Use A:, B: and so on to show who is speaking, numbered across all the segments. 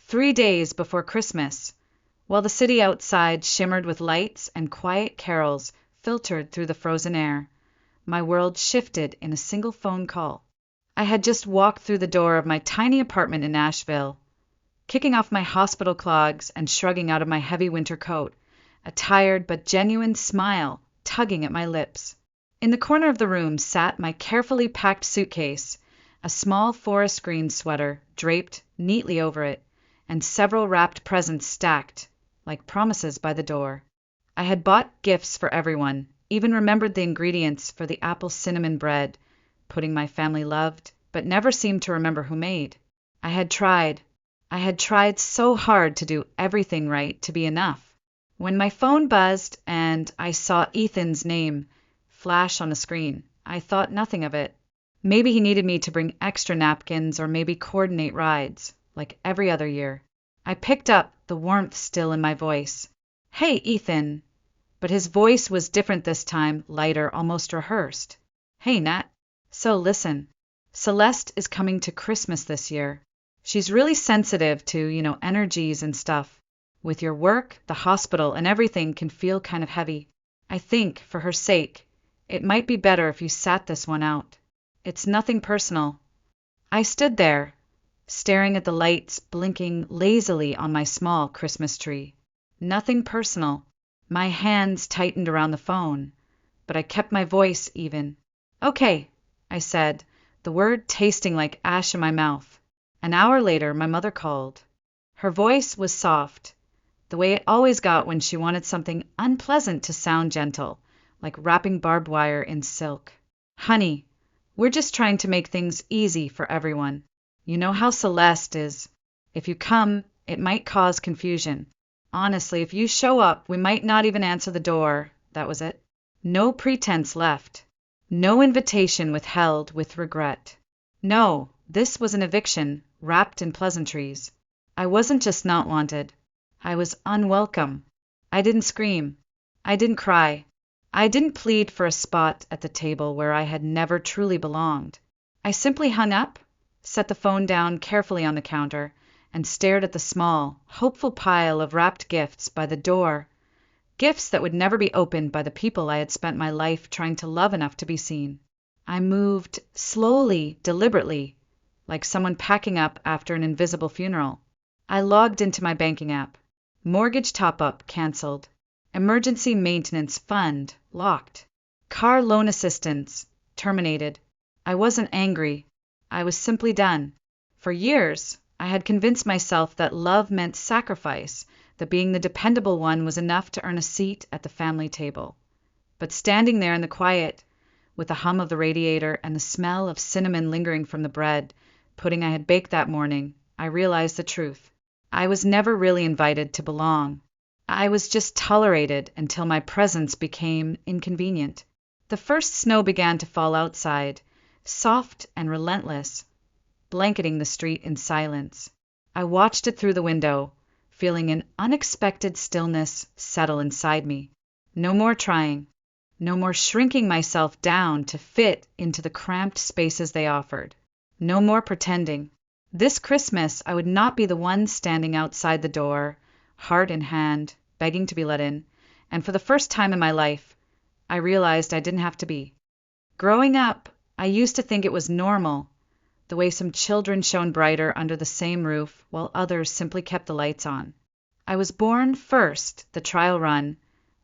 A: 3 days before Christmas, while the city outside shimmered with lights and quiet carols filtered through the frozen air, my world shifted in a single phone call. I had just walked through the door of my tiny apartment in Nashville, kicking off my hospital clogs and shrugging out of my heavy winter coat, a tired but genuine smile tugging at my lips. In the corner of the room sat my carefully packed suitcase, a small forest green sweater draped neatly over it, and several wrapped presents stacked, like promises by the door. I had bought gifts for everyone, even remembered the ingredients for the apple cinnamon bread, pudding my family loved, but never seemed to remember who made. I had tried so hard to do everything right to be enough. When my phone buzzed and I saw Ethan's name flash on the screen, I thought nothing of it. Maybe he needed me to bring extra napkins or maybe coordinate rides, like every other year. I picked up, the warmth still in my voice. "Hey, Ethan." But his voice was different this time, lighter, almost rehearsed. "Hey, Nat. So listen, Celeste is coming to Christmas this year. She's really sensitive to, energies and stuff. With your work, the hospital, and everything can feel kind of heavy. I think, for her sake, it might be better if you sat this one out. It's nothing personal." I stood there, staring at the lights blinking lazily on my small Christmas tree. Nothing personal. My hands tightened around the phone, but I kept my voice even. "Okay," I said, the word tasting like ash in my mouth. An hour later, my mother called. Her voice was soft, the way it always got when she wanted something unpleasant to sound gentle, like wrapping barbed wire in silk. "Honey, we're just trying to make things easy for everyone. You know how Celeste is. If you come, it might cause confusion. Honestly, if you show up, we might not even answer the door." That was it. No pretense left. No invitation withheld with regret. No, this was an eviction, wrapped in pleasantries. I wasn't just not wanted. I was unwelcome. I didn't scream. I didn't cry. I didn't plead for a spot at the table where I had never truly belonged. I simply hung up, set the phone down carefully on the counter, and stared at the small, hopeful pile of wrapped gifts by the door. Gifts that would never be opened by the people I had spent my life trying to love enough to be seen. I moved slowly, deliberately, like someone packing up after an invisible funeral. I logged into my banking app. Mortgage top-up canceled. Emergency maintenance fund locked. Car loan assistance terminated. I wasn't angry. I was simply done. For years, I had convinced myself that love meant sacrifice, that being the dependable one was enough to earn a seat at the family table. But standing there in the quiet, with the hum of the radiator and the smell of cinnamon lingering from the bread, pudding I had baked that morning, I realized the truth. I was never really invited to belong. I was just tolerated until my presence became inconvenient. The first snow began to fall outside, soft and relentless, blanketing the street in silence. I watched it through the window, feeling an unexpected stillness settle inside me. No more trying. No more shrinking myself down to fit into the cramped spaces they offered. No more pretending. This Christmas, I would not be the one standing outside the door, heart in hand, begging to be let in, and for the first time in my life, I realized I didn't have to be. Growing up, I used to think it was normal, the way some children shone brighter under the same roof while others simply kept the lights on. I was born first, the trial run,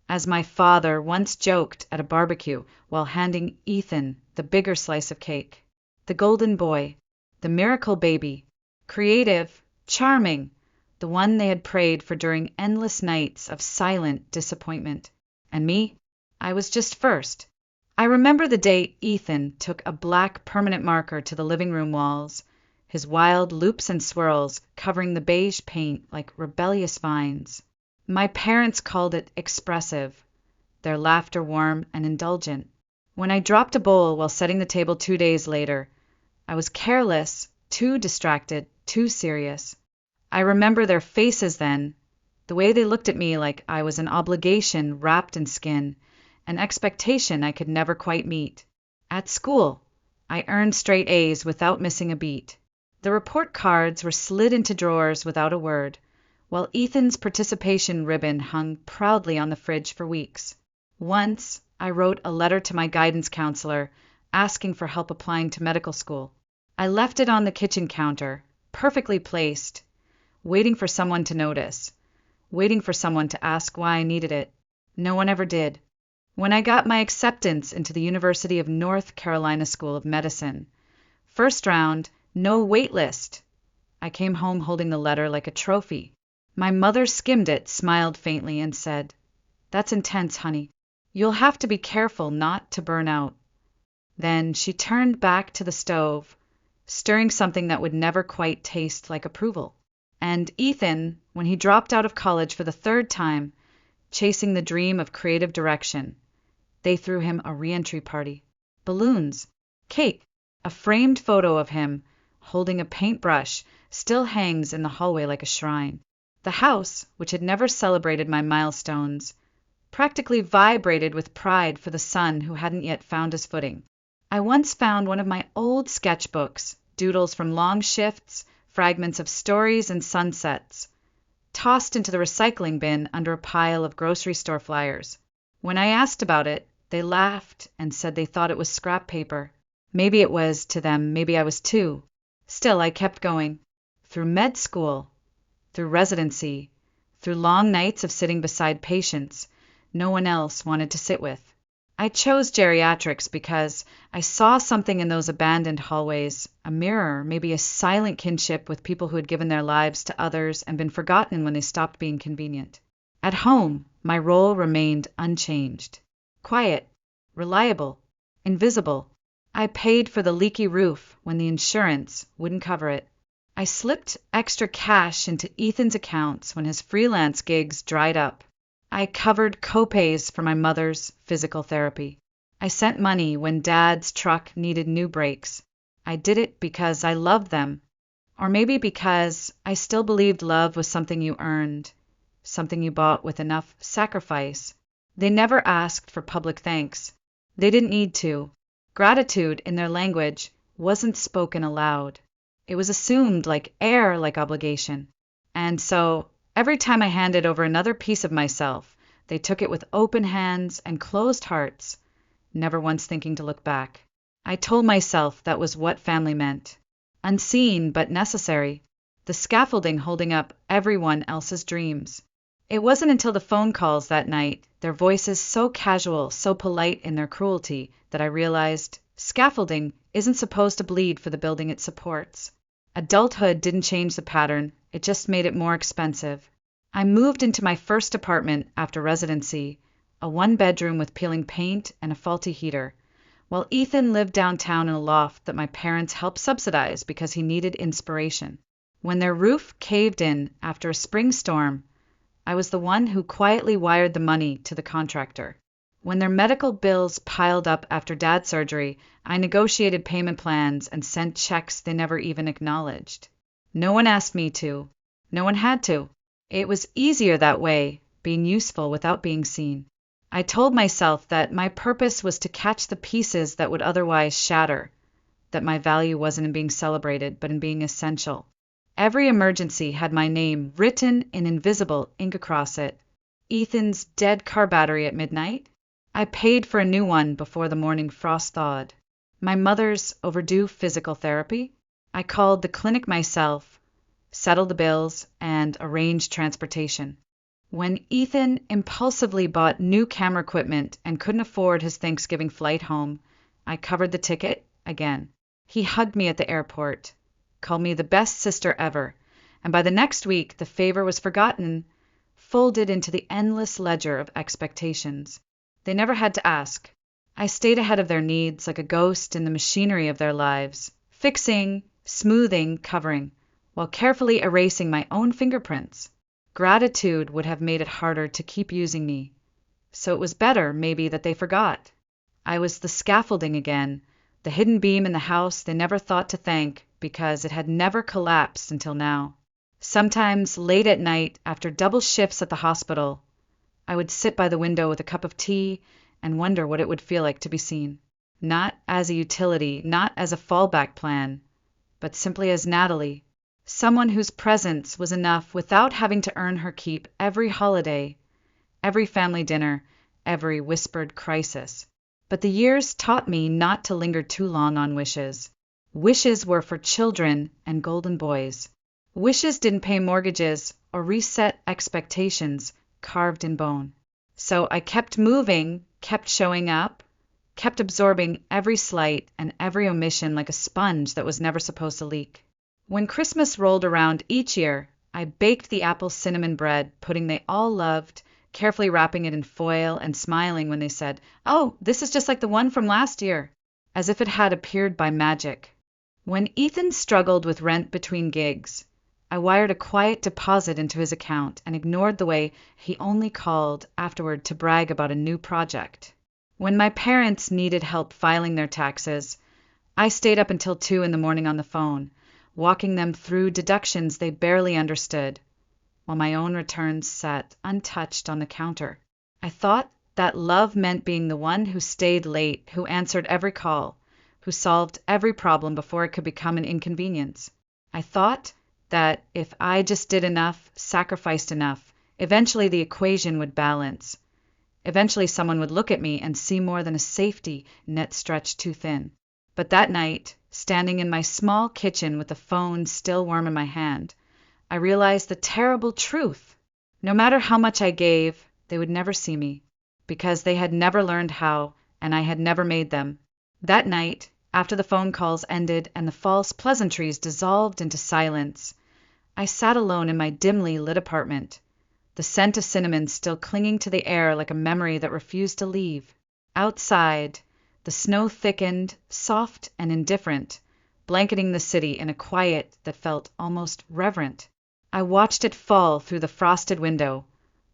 A: as my father once joked at a barbecue while handing Ethan the bigger slice of cake. The golden boy, the miracle baby, creative, charming, the one they had prayed for during endless nights of silent disappointment. And me? I was just first. I remember the day Ethan took a black permanent marker to the living room walls, his wild loops and swirls covering the beige paint like rebellious vines. My parents called it expressive, their laughter warm and indulgent. When I dropped a bowl while setting the table 2 days later, I was careless, too distracted, too serious. I remember their faces then, the way they looked at me like I was an obligation wrapped in skin, an expectation I could never quite meet. At school, I earned straight A's without missing a beat. The report cards were slid into drawers without a word, while Ethan's participation ribbon hung proudly on the fridge for weeks. Once, I wrote a letter to my guidance counselor asking for help applying to medical school. I left it on the kitchen counter, perfectly placed, waiting for someone to notice, waiting for someone to ask why I needed it. No one ever did. When I got my acceptance into the University of North Carolina School of Medicine, first round, no wait list, I came home holding the letter like a trophy. My mother skimmed it, smiled faintly, and said, "That's intense, honey. You'll have to be careful not to burn out." Then she turned back to the stove, stirring something that would never quite taste like approval. And Ethan, when he dropped out of college for the third time, chasing the dream of creative direction, they threw him a re-entry party. Balloons, cake, a framed photo of him holding a paintbrush still hangs in the hallway like a shrine. The house, which had never celebrated my milestones, practically vibrated with pride for the son who hadn't yet found his footing. I once found one of my old sketchbooks, doodles from long shifts, fragments of stories and sunsets, tossed into the recycling bin under a pile of grocery store flyers. When I asked about it, they laughed and said they thought it was scrap paper. Maybe it was to them, maybe I was too. Still, I kept going. Through med school, through residency, through long nights of sitting beside patients no one else wanted to sit with. I chose geriatrics because I saw something in those abandoned hallways, a mirror, maybe a silent kinship with people who had given their lives to others and been forgotten when they stopped being convenient. At home, my role remained unchanged. Quiet, reliable, invisible. I paid for the leaky roof when the insurance wouldn't cover it. I slipped extra cash into Ethan's accounts when his freelance gigs dried up. I covered copays for my mother's physical therapy. I sent money when Dad's truck needed new brakes. I did it because I loved them, or maybe because I still believed love was something you earned, something you bought with enough sacrifice. They never asked for public thanks. They didn't need to. Gratitude, in their language, wasn't spoken aloud. It was assumed like air, like obligation. And so, every time I handed over another piece of myself, they took it with open hands and closed hearts, never once thinking to look back. I told myself that was what family meant. Unseen but necessary. The scaffolding holding up everyone else's dreams. It wasn't until the phone calls that night, their voices so casual, so polite in their cruelty, that I realized scaffolding isn't supposed to bleed for the building it supports. Adulthood didn't change the pattern, it just made it more expensive. I moved into my first apartment after residency, a one-bedroom with peeling paint and a faulty heater, while Ethan lived downtown in a loft that my parents helped subsidize because he needed inspiration. When their roof caved in after a spring storm, I was the one who quietly wired the money to the contractor. When their medical bills piled up after Dad's surgery, I negotiated payment plans and sent checks they never even acknowledged. No one asked me to. No one had to. It was easier that way, being useful without being seen. I told myself that my purpose was to catch the pieces that would otherwise shatter, that my value wasn't in being celebrated, but in being essential. Every emergency had my name written in invisible ink across it. Ethan's dead car battery at midnight? I paid for a new one before the morning frost thawed. My mother's overdue physical therapy? I called the clinic myself, settled the bills, and arranged transportation. When Ethan impulsively bought new camera equipment and couldn't afford his Thanksgiving flight home, I covered the ticket again. He hugged me at the airport, called me the best sister ever, and by the next week the favor was forgotten, folded into the endless ledger of expectations. They never had to ask. I stayed ahead of their needs like a ghost in the machinery of their lives, fixing, smoothing, covering, while carefully erasing my own fingerprints. Gratitude would have made it harder to keep using me. So it was better, maybe, that they forgot. I was the scaffolding again, the hidden beam in the house they never thought to thank because it had never collapsed until now. Sometimes late at night, after double shifts at the hospital, I would sit by the window with a cup of tea and wonder what it would feel like to be seen. Not as a utility, not as a fallback plan, but simply as Natalie, someone whose presence was enough without having to earn her keep every holiday, every family dinner, every whispered crisis. But the years taught me not to linger too long on wishes. Wishes were for children and golden boys. Wishes didn't pay mortgages or reset expectations carved in bone. So I kept moving, kept showing up, kept absorbing every slight and every omission like a sponge that was never supposed to leak. When Christmas rolled around each year, I baked the apple cinnamon bread pudding they all loved, carefully wrapping it in foil and smiling when they said, "Oh, this is just like the one from last year," as if it had appeared by magic. When Ethan struggled with rent between gigs, I wired a quiet deposit into his account and ignored the way he only called afterward to brag about a new project. When my parents needed help filing their taxes, I stayed up until 2 in the morning on the phone, walking them through deductions they barely understood, while my own returns sat untouched on the counter. I thought that love meant being the one who stayed late, who answered every call, who solved every problem before it could become an inconvenience. I thought that if I just did enough, sacrificed enough, eventually the equation would balance. Eventually someone would look at me and see more than a safety net stretched too thin. But that night, standing in my small kitchen with the phone still warm in my hand, I realized the terrible truth. No matter how much I gave, they would never see me, because they had never learned how, and I had never made them. That night, after the phone calls ended and the false pleasantries dissolved into silence, I sat alone in my dimly lit apartment, the scent of cinnamon still clinging to the air like a memory that refused to leave. Outside, the snow thickened, soft and indifferent, blanketing the city in a quiet that felt almost reverent. I watched it fall through the frosted window,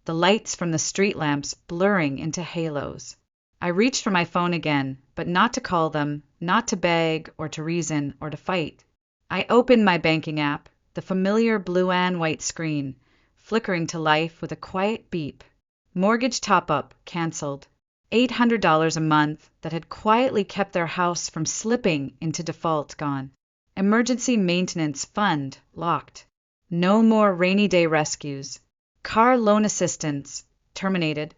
A: the lights from the street lamps blurring into halos. I reached for my phone again, but not to call them, not to beg or to reason or to fight. I opened my banking app, the familiar blue and white screen, flickering to life with a quiet beep. Mortgage top-up canceled. $800 a month that had quietly kept their house from slipping into default gone. Emergency maintenance fund locked. No more rainy day rescues. Car loan assistance terminated.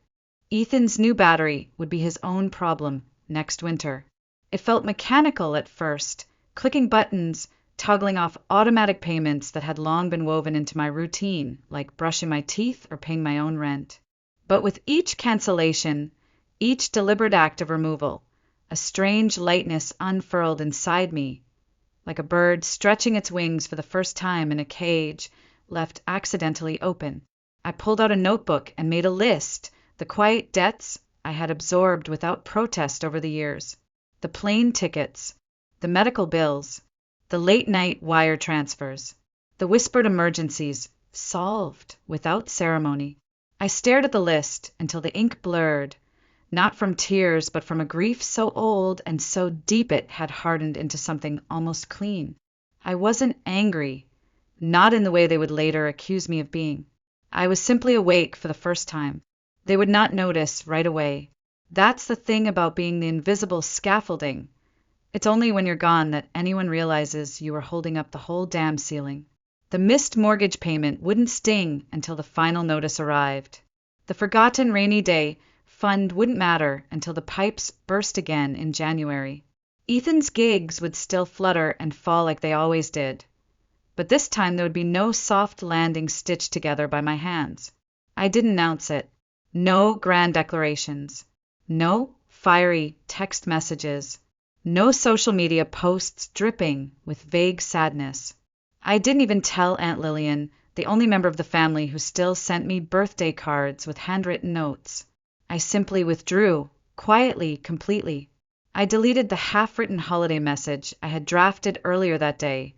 A: Ethan's new battery would be his own problem next winter. It felt mechanical at first, clicking buttons, toggling off automatic payments that had long been woven into my routine, like brushing my teeth or paying my own rent. But with each cancellation, each deliberate act of removal, a strange lightness unfurled inside me, like a bird stretching its wings for the first time in a cage left accidentally open. I pulled out a notebook and made a list, the quiet debts I had absorbed without protest over the years, the plane tickets, the medical bills, the late-night wire transfers, the whispered emergencies, solved without ceremony. I stared at the list until the ink blurred, not from tears, but from a grief so old and so deep it had hardened into something almost clean. I wasn't angry, not in the way they would later accuse me of being. I was simply awake for the first time. They would not notice right away. That's the thing about being the invisible scaffolding. It's only when you're gone that anyone realizes you were holding up the whole damn ceiling. The missed mortgage payment wouldn't sting until the final notice arrived. The forgotten rainy day fund wouldn't matter until the pipes burst again in January. Ethan's gigs would still flutter and fall like they always did. But this time there would be no soft landing stitched together by my hands. I didn't announce it. No grand declarations. No fiery text messages. No social media posts dripping with vague sadness. I didn't even tell Aunt Lillian, the only member of the family who still sent me birthday cards with handwritten notes. I simply withdrew, quietly, completely. I deleted the half-written holiday message I had drafted earlier that day,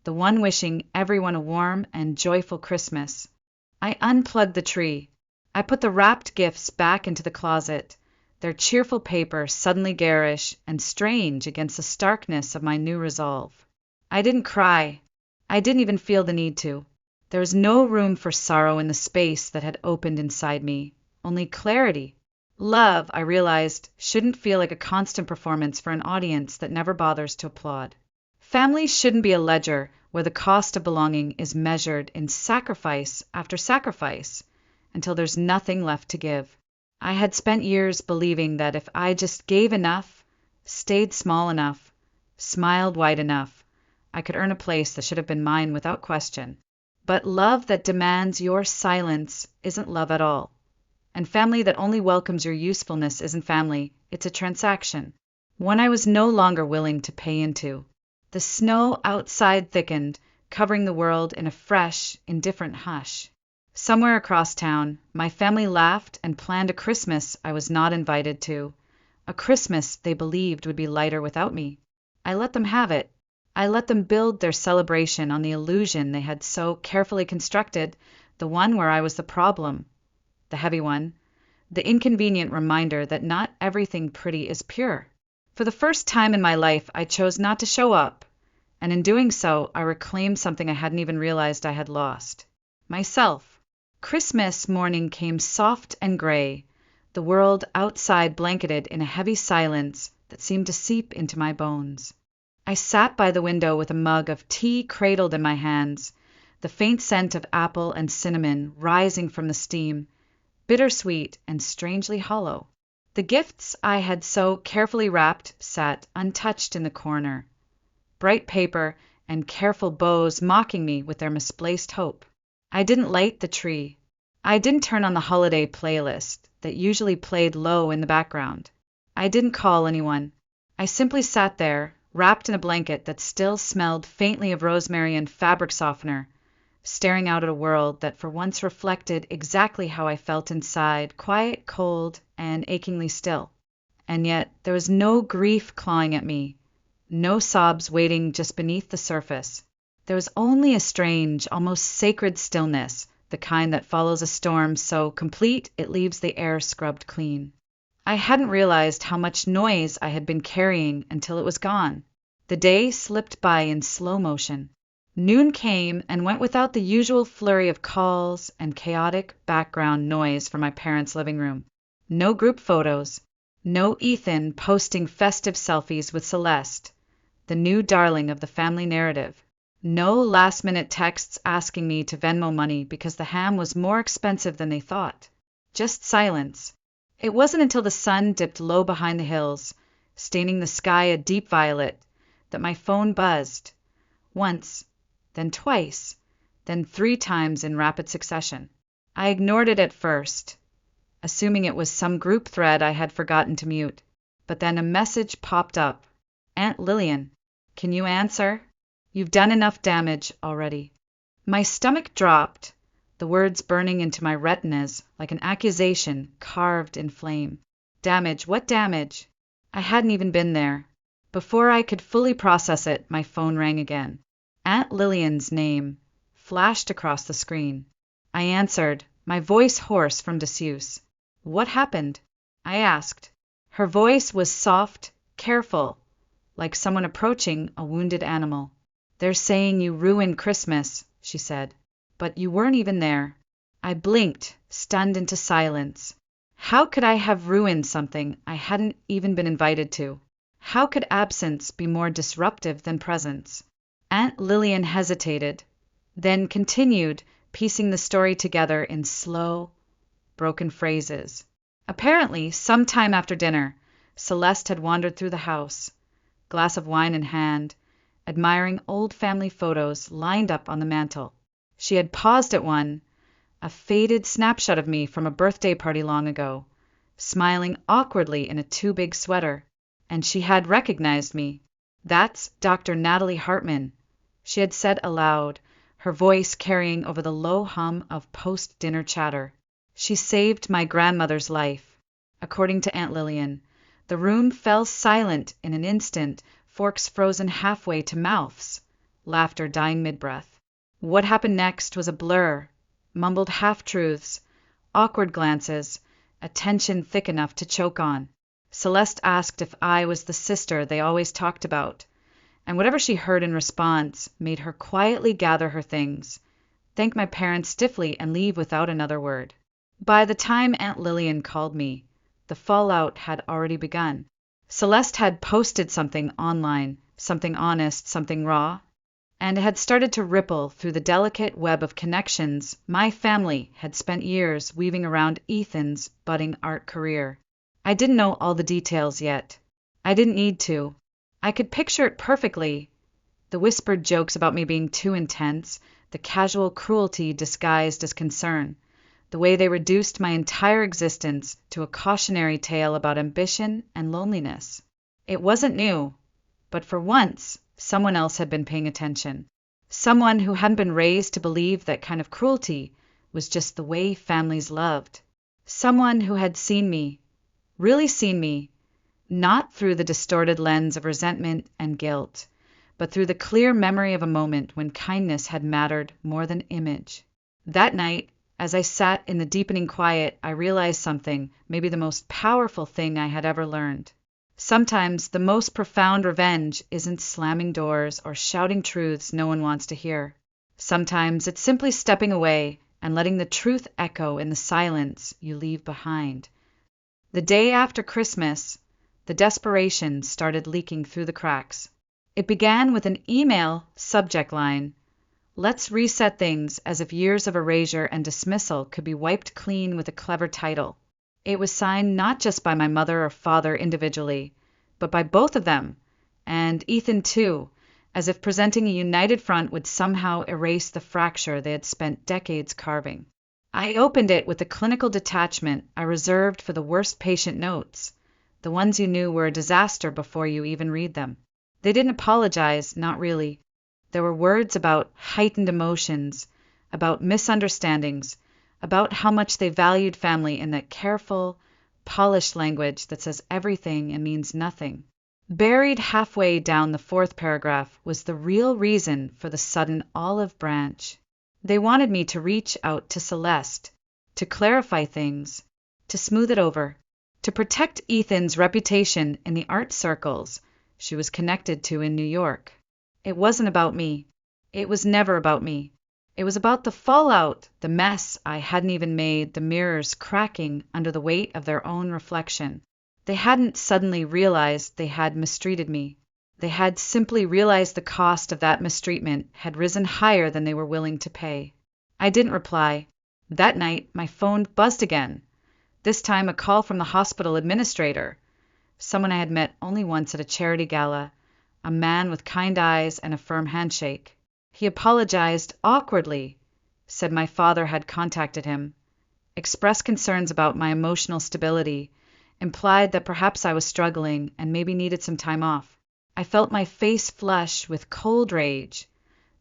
A: the one wishing everyone a warm and joyful Christmas. I unplugged the tree. I put the wrapped gifts back into the closet, their cheerful paper suddenly garish and strange against the starkness of my new resolve. I didn't cry. I didn't even feel the need to. There was no room for sorrow in the space that had opened inside me, only clarity. Love, I realized, shouldn't feel like a constant performance for an audience that never bothers to applaud. Family shouldn't be a ledger where the cost of belonging is measured in sacrifice after sacrifice until there's nothing left to give. I had spent years believing that if I just gave enough, stayed small enough, smiled wide enough, I could earn a place that should have been mine without question. But love that demands your silence isn't love at all. And family that only welcomes your usefulness isn't family, it's a transaction. One I was no longer willing to pay into. The snow outside thickened, covering the world in a fresh, indifferent hush. Somewhere across town, my family laughed and planned a Christmas I was not invited to. A Christmas they believed would be lighter without me. I let them have it. I let them build their celebration on the illusion they had so carefully constructed, the one where I was the problem. The heavy one. The inconvenient reminder that not everything pretty is pure. For the first time in my life, I chose not to show up, and in doing so, I reclaimed something I hadn't even realized I had lost. Myself. Christmas morning came soft and gray, the world outside blanketed in a heavy silence that seemed to seep into my bones. I sat by the window with a mug of tea cradled in my hands, the faint scent of apple and cinnamon rising from the steam, bittersweet and strangely hollow. The gifts I had so carefully wrapped sat untouched in the corner, bright paper and careful bows mocking me with their misplaced hope. I didn't light the tree. I didn't turn on the holiday playlist that usually played low in the background. I didn't call anyone. I simply sat there, wrapped in a blanket that still smelled faintly of rosemary and fabric softener, staring out at a world that for once reflected exactly how I felt inside, quiet, cold, and achingly still. And yet there was no grief clawing at me, no sobs waiting just beneath the surface. There was only a strange, almost sacred stillness, the kind that follows a storm so complete it leaves the air scrubbed clean. I hadn't realized how much noise I had been carrying until it was gone. The day slipped by in slow motion. Noon came and went without the usual flurry of calls and chaotic background noise from my parents' living room. No group photos. No Ethan posting festive selfies with Celeste, the new darling of the family narrative. No last-minute texts asking me to Venmo money because the ham was more expensive than they thought. Just silence. It wasn't until the sun dipped low behind the hills, staining the sky a deep violet, that my phone buzzed. Once, then twice, then 3 times in rapid succession. I ignored it at first, assuming it was some group thread I had forgotten to mute. But then a message popped up. Aunt Lillian, can you answer? You've done enough damage already. My stomach dropped, the words burning into my retinas like an accusation carved in flame. Damage? What damage? I hadn't even been there. Before I could fully process it, my phone rang again. Aunt Lillian's name flashed across the screen. I answered, my voice hoarse from disuse. What happened? I asked. Her voice was soft, careful, like someone approaching a wounded animal. They're saying you ruined Christmas, she said. But you weren't even there. I blinked, stunned into silence. How could I have ruined something I hadn't even been invited to? How could absence be more disruptive than presence? Aunt Lillian hesitated, then continued, piecing the story together in slow, broken phrases. Apparently, some time after dinner, Celeste had wandered through the house, glass of wine in hand, admiring old family photos lined up on the mantel. She had paused at one, a faded snapshot of me from a birthday party long ago, smiling awkwardly in a too big sweater, and she had recognized me. That's Dr. Natalie Hartman, she had said aloud, her voice carrying over the low hum of post-dinner chatter. She saved my grandmother's life. According to Aunt Lillian, the room fell silent in an instant, forks frozen halfway to mouths, laughter dying mid-breath. What happened next was a blur, mumbled half-truths, awkward glances, a tension thick enough to choke on. Celeste asked if I was the sister they always talked about, and whatever she heard in response made her quietly gather her things, thank my parents stiffly, and leave without another word. By the time Aunt Lillian called me, the fallout had already begun. Celeste had posted something online something honest, something raw, and it had started to ripple through the delicate web of connections my family had spent years weaving around Ethan's budding art career. I didn't know all the details yet. I didn't need to. I could picture it perfectly. The whispered jokes about me being too intense, the casual cruelty disguised as concern, the way they reduced my entire existence to a cautionary tale about ambition and loneliness. It wasn't new, but for once, someone else had been paying attention. Someone who hadn't been raised to believe that kind of cruelty was just the way families loved. Someone who had seen me, really seen me, not through the distorted lens of resentment and guilt, but through the clear memory of a moment when kindness had mattered more than image. That night, as I sat in the deepening quiet, I realized something, maybe the most powerful thing I had ever learned. Sometimes the most profound revenge isn't slamming doors or shouting truths no one wants to hear. Sometimes it's simply stepping away and letting the truth echo in the silence you leave behind. The day after Christmas, the desperation started leaking through the cracks. It began with an email subject line, "Let's reset things," as if years of erasure and dismissal could be wiped clean with a clever title. It was signed not just by my mother or father individually, but by both of them, and Ethan too, as if presenting a united front would somehow erase the fracture they had spent decades carving. I opened it with the clinical detachment I reserved for the worst patient notes, the ones you knew were a disaster before you even read them. They didn't apologize, not really. There were words about heightened emotions, about misunderstandings, about how much they valued family in that careful, polished language that says everything and means nothing. Buried halfway down the fourth paragraph was the real reason for the sudden olive branch. They wanted me to reach out to Celeste, to clarify things, to smooth it over, to protect Ethan's reputation in the art circles she was connected to in New York. It wasn't about me. It was never about me. It was about the fallout, the mess I hadn't even made, the mirrors cracking under the weight of their own reflection. They hadn't suddenly realized they had mistreated me. They had simply realized the cost of that mistreatment had risen higher than they were willing to pay. I didn't reply. That night, my phone buzzed again. This time a call from the hospital administrator, someone I had met only once at a charity gala, a man with kind eyes and a firm handshake. He apologized awkwardly, said my father had contacted him, expressed concerns about my emotional stability, implied that perhaps I was struggling and maybe needed some time off. I felt my face flush with cold rage,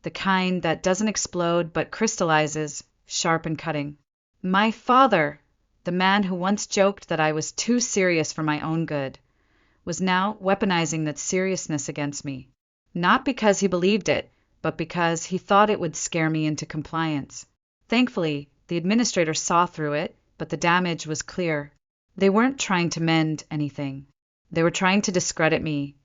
A: the kind that doesn't explode but crystallizes, sharp and cutting. My father, the man who once joked that I was too serious for my own good, was now weaponizing that seriousness against me. Not because he believed it, but because he thought it would scare me into compliance. Thankfully, the administrator saw through it, but the damage was clear. They weren't trying to mend anything. They were trying to discredit me,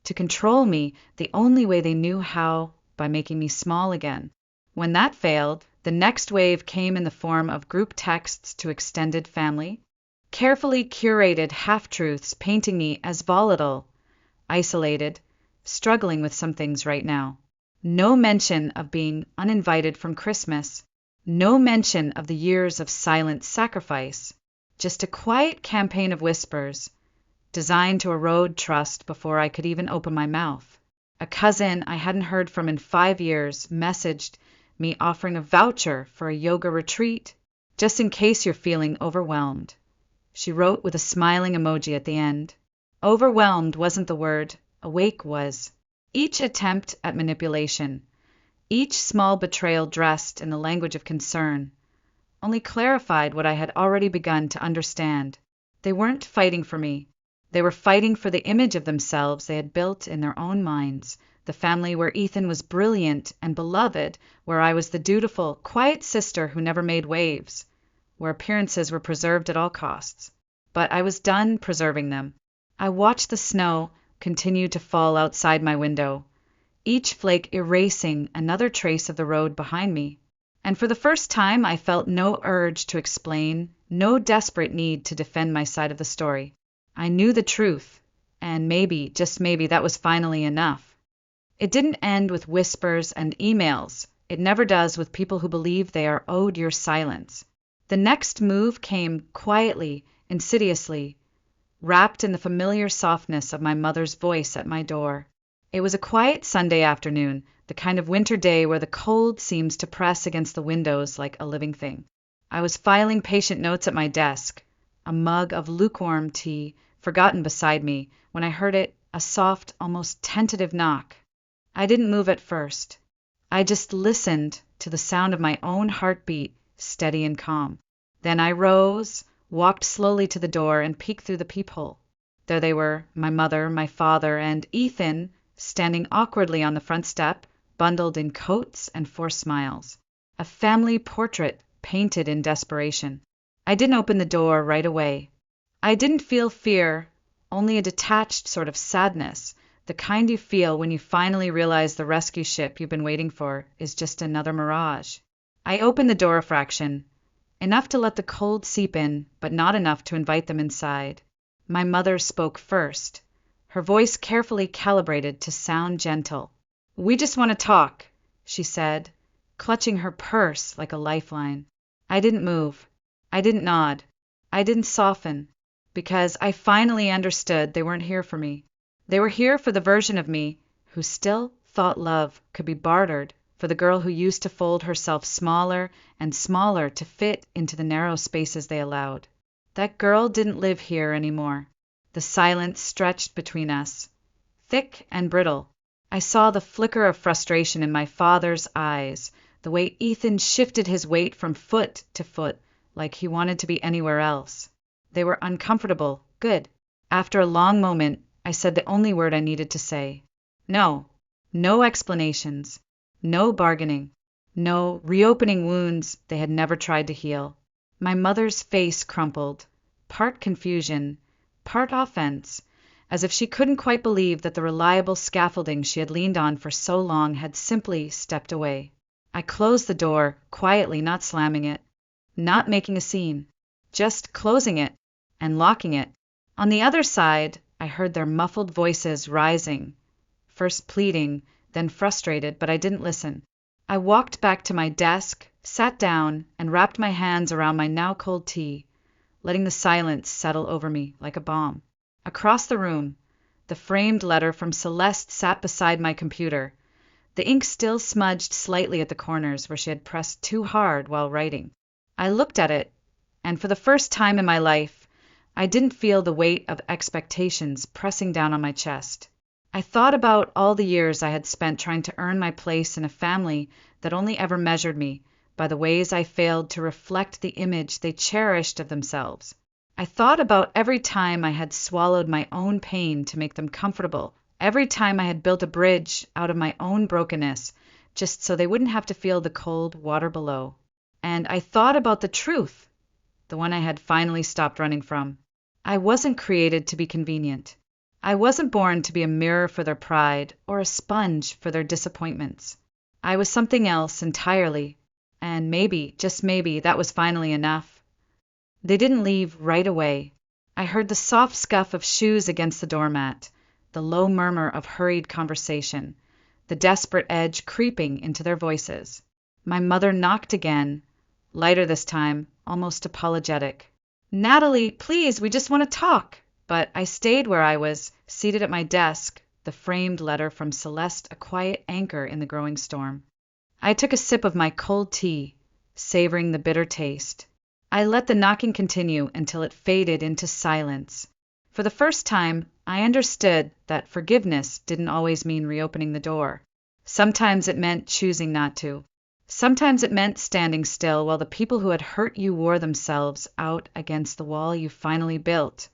A: to control me the only way they knew how, by making me small again. When that failed, the next wave came in the form of group texts to extended family, carefully curated half-truths painting me as volatile, isolated, struggling with some things right now. No mention of being uninvited from Christmas. No mention of the years of silent sacrifice. Just a quiet campaign of whispers, designed to erode trust before I could even open my mouth. A cousin I hadn't heard from in 5 years messaged me offering a voucher for a yoga retreat, just in case you're feeling overwhelmed. She wrote with a smiling emoji at the end. Overwhelmed wasn't the word, awake was. Each attempt at manipulation, each small betrayal dressed in the language of concern, only clarified what I had already begun to understand. They weren't fighting for me. They were fighting for the image of themselves they had built in their own minds, the family where Ethan was brilliant and beloved, where I was the dutiful, quiet sister who never made waves, where appearances were preserved at all costs. But I was done preserving them. I watched the snow continue to fall outside my window, each flake erasing another trace of the road behind me. And for the first time I felt no urge to explain, no desperate need to defend my side of the story. I knew the truth, and maybe, just maybe, that was finally enough. It didn't end with whispers and emails. It never does with people who believe they are owed your silence. The next move came quietly, insidiously, wrapped in the familiar softness of my mother's voice at my door. It was a quiet Sunday afternoon, the kind of winter day where the cold seems to press against the windows like a living thing. I was filing patient notes at my desk, a mug of lukewarm tea forgotten beside me, when I heard it, a soft, almost tentative knock. I didn't move at first. I just listened to the sound of my own heartbeat, steady and calm. Then I rose, walked slowly to the door, and peeked through the peephole. There they were, my mother, my father, and Ethan, standing awkwardly on the front step, bundled in coats and forced smiles. A family portrait painted in desperation. I didn't open the door right away. I didn't feel fear, only a detached sort of sadness, the kind you feel when you finally realize the rescue ship you've been waiting for is just another mirage. I opened the door a fraction, enough to let the cold seep in, but not enough to invite them inside. My mother spoke first, her voice carefully calibrated to sound gentle. "We just want to talk," she said, clutching her purse like a lifeline. I didn't move. I didn't nod. I didn't soften, because I finally understood they weren't here for me. They were here for the version of me who still thought love could be bartered, for the girl who used to fold herself smaller and smaller to fit into the narrow spaces they allowed. That girl didn't live here anymore. The silence stretched between us, thick and brittle. I saw the flicker of frustration in my father's eyes, the way Ethan shifted his weight from foot to foot, like he wanted to be anywhere else. They were uncomfortable. Good. After a long moment, I said the only word I needed to say. No. No explanations. No bargaining. No reopening wounds they had never tried to heal. My mother's face crumpled, part confusion, part offense, as if she couldn't quite believe that the reliable scaffolding she had leaned on for so long had simply stepped away. I closed the door, quietly, not slamming it, not making a scene, just closing it and locking it. On the other side, I heard their muffled voices rising, first pleading, then frustrated, but I didn't listen. I walked back to my desk, sat down, and wrapped my hands around my now cold tea, letting the silence settle over me like a bomb. Across the room, the framed letter from Celeste sat beside my computer, the ink still smudged slightly at the corners where she had pressed too hard while writing. I looked at it, and for the first time in my life, I didn't feel the weight of expectations pressing down on my chest. I thought about all the years I had spent trying to earn my place in a family that only ever measured me by the ways I failed to reflect the image they cherished of themselves. I thought about every time I had swallowed my own pain to make them comfortable, every time I had built a bridge out of my own brokenness, just so they wouldn't have to feel the cold water below. And I thought about the truth, the one I had finally stopped running from. I wasn't created to be convenient. I wasn't born to be a mirror for their pride or a sponge for their disappointments. I was something else entirely, and maybe, just maybe, that was finally enough. They didn't leave right away. I heard the soft scuff of shoes against the doormat, the low murmur of hurried conversation, the desperate edge creeping into their voices. My mother knocked again, lighter this time, almost apologetic. "Natalie, please, we just want to talk." But I stayed where I was, seated at my desk, the framed letter from Celeste a quiet anchor in the growing storm. I took a sip of my cold tea, savoring the bitter taste. I let the knocking continue until it faded into silence. For the first time, I understood that forgiveness didn't always mean reopening the door. Sometimes it meant choosing not to. Sometimes it meant standing still while the people who had hurt you wore themselves out against the wall you finally built.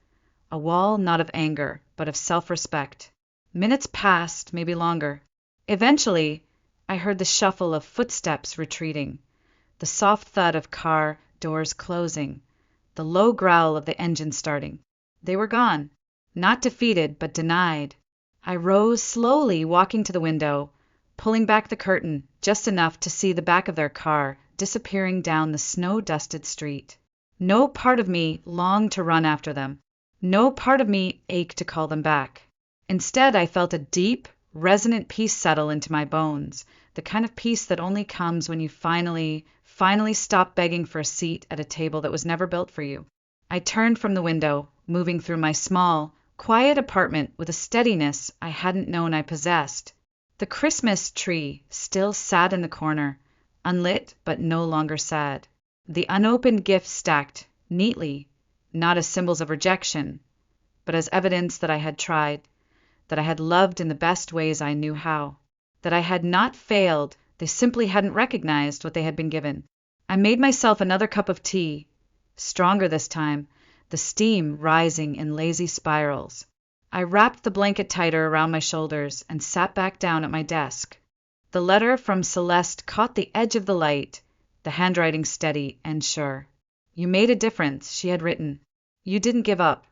A: A wall not of anger, but of self-respect. Minutes passed, maybe longer. Eventually, I heard the shuffle of footsteps retreating, the soft thud of car doors closing, the low growl of the engine starting. They were gone. Not defeated, but denied. I rose slowly, walking to the window, pulling back the curtain just enough to see the back of their car disappearing down the snow-dusted street. No part of me longed to run after them. No part of me ached to call them back. Instead, I felt a deep, resonant peace settle into my bones, the kind of peace that only comes when you finally stop begging for a seat at a table that was never built for you. I turned from the window, moving through my small, quiet apartment with a steadiness I hadn't known I possessed. The Christmas tree still sat in the corner, unlit but no longer sad. The unopened gifts stacked neatly, not as symbols of rejection, but as evidence that I had tried, that I had loved in the best ways I knew how, that I had not failed, they simply hadn't recognized what they had been given. I made myself another cup of tea, stronger this time, the steam rising in lazy spirals. I wrapped the blanket tighter around my shoulders and sat back down at my desk. The letter from Celeste caught the edge of the light, the handwriting steady and sure. "You made a difference," she had written. "You didn't give up.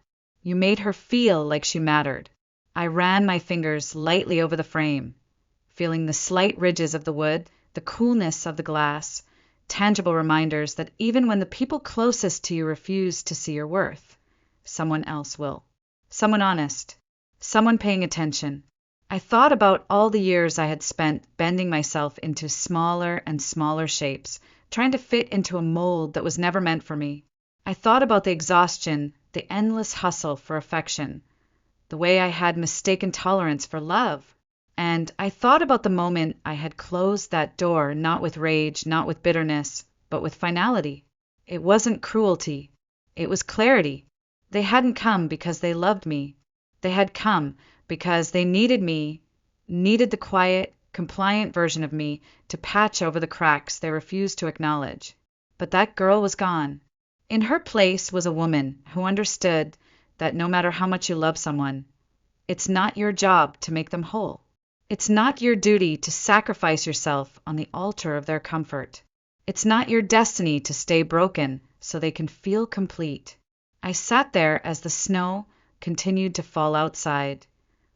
A: You made her feel like she mattered." I ran my fingers lightly over the frame, feeling the slight ridges of the wood, the coolness of the glass, tangible reminders that even when the people closest to you refuse to see your worth, someone else will. Someone honest. Someone paying attention. I thought about all the years I had spent bending myself into smaller and smaller shapes, trying to fit into a mold that was never meant for me. I thought about the exhaustion, the endless hustle for affection, the way I had mistaken tolerance for love. And I thought about the moment I had closed that door, not with rage, not with bitterness, but with finality. It wasn't cruelty. It was clarity. They hadn't come because they loved me. They had come because they needed me, needed the quiet, compliant version of me to patch over the cracks they refused to acknowledge. But that girl was gone. In her place was a woman who understood that no matter how much you love someone, it's not your job to make them whole. It's not your duty to sacrifice yourself on the altar of their comfort. It's not your destiny to stay broken so they can feel complete. I sat there as the snow continued to fall outside,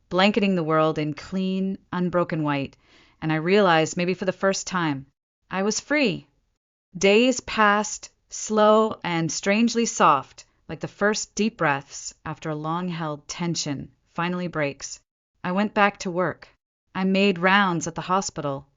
A: blanketing the world in clean, unbroken white, and I realized, maybe for the first time, I was free. Days passed, slow and strangely soft, like the first deep breaths after a long-held tension finally breaks. I went back to work. I made rounds at the hospital.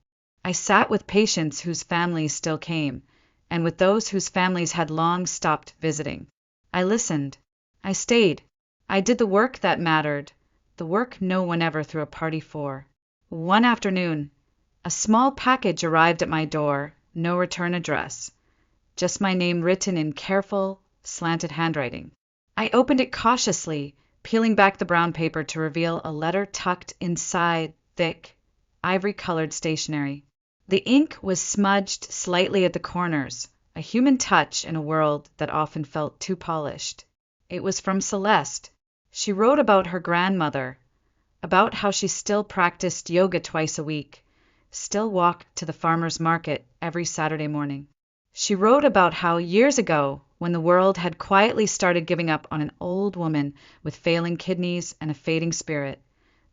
A: I sat with patients whose families still came, and with those whose families had long stopped visiting. I listened. I stayed. I did the work that mattered, the work no one ever threw a party for. One afternoon, a small package arrived at my door, no return address, just my name written in careful, slanted handwriting. I opened it cautiously, peeling back the brown paper to reveal a letter tucked inside thick, ivory-colored stationery. The ink was smudged slightly at the corners, a human touch in a world that often felt too polished. It was from Celeste. She wrote about her grandmother, about how she still practiced yoga twice a week, still walked to the farmer's market every Saturday morning. She wrote about how years ago, when the world had quietly started giving up on an old woman with failing kidneys and a fading spirit,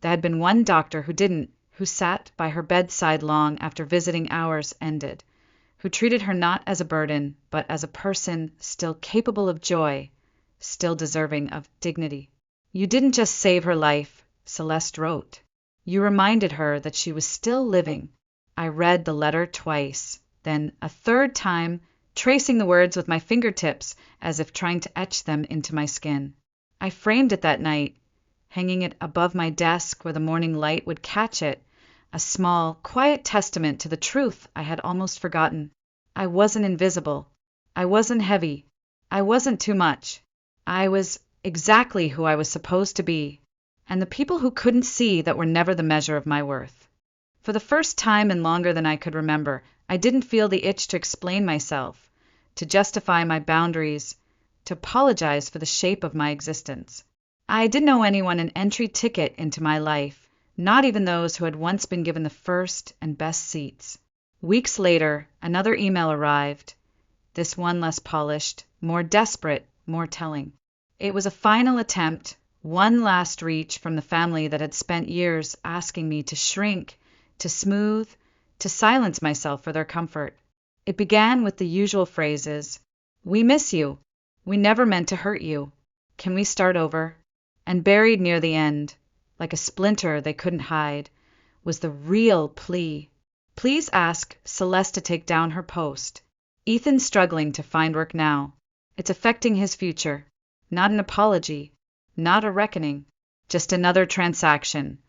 A: there had been one doctor who didn't, who sat by her bedside long after visiting hours ended, who treated her not as a burden, but as a person still capable of joy, still deserving of dignity. "You didn't just save her life," Celeste wrote. "You reminded her that she was still living." I read the letter twice, then a third time, tracing the words with my fingertips as if trying to etch them into my skin. I framed it that night, hanging it above my desk where the morning light would catch it, a small, quiet testament to the truth I had almost forgotten. I wasn't invisible. I wasn't heavy. I wasn't too much. I was exactly who I was supposed to be, and the people who couldn't see that were never the measure of my worth. For the first time in longer than I could remember, I didn't feel the itch to explain myself, to justify my boundaries, to apologize for the shape of my existence. I didn't owe anyone an entry ticket into my life, not even those who had once been given the first and best seats. Weeks later, another email arrived, this one less polished, more desperate, more telling. It was a final attempt, one last reach from the family that had spent years asking me to shrink, to smooth, to silence myself for their comfort. It began with the usual phrases, "We miss you. We never meant to hurt you. Can we start over?" And buried near the end, like a splinter they couldn't hide, was the real plea. Please ask Celeste to take down her post. Ethan's struggling to find work now. It's affecting his future. Not an apology, not a reckoning, just another transaction,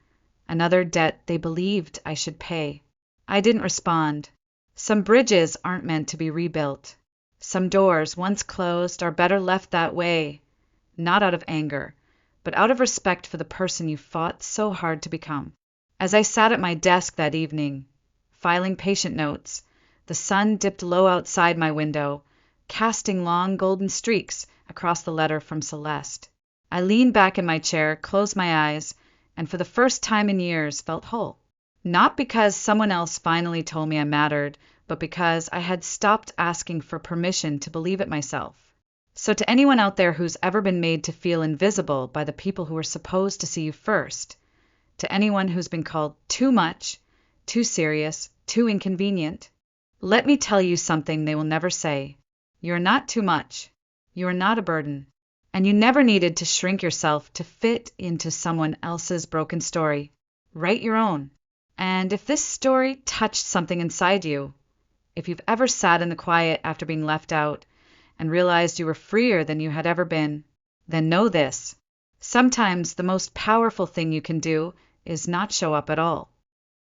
A: another debt they believed I should pay. I didn't respond. Some bridges aren't meant to be rebuilt. Some doors, once closed, are better left that way, not out of anger, but out of respect for the person you fought so hard to become. As I sat at my desk that evening, filing patient notes, the sun dipped low outside my window, casting long golden streaks across the letter from Celeste. I leaned back in my chair, closed my eyes, and for the first time in years felt whole. Not because someone else finally told me I mattered, but because I had stopped asking for permission to believe it myself. So to anyone out there who's ever been made to feel invisible by the people who were supposed to see you first, to anyone who's been called too much, too serious, too inconvenient, let me tell you something they will never say. You're not too much. You are not a burden. And you never needed to shrink yourself to fit into someone else's broken story. Write your own. And if this story touched something inside you, if you've ever sat in the quiet after being left out and realized you were freer than you had ever been, then know this. Sometimes the most powerful thing you can do is not show up at all.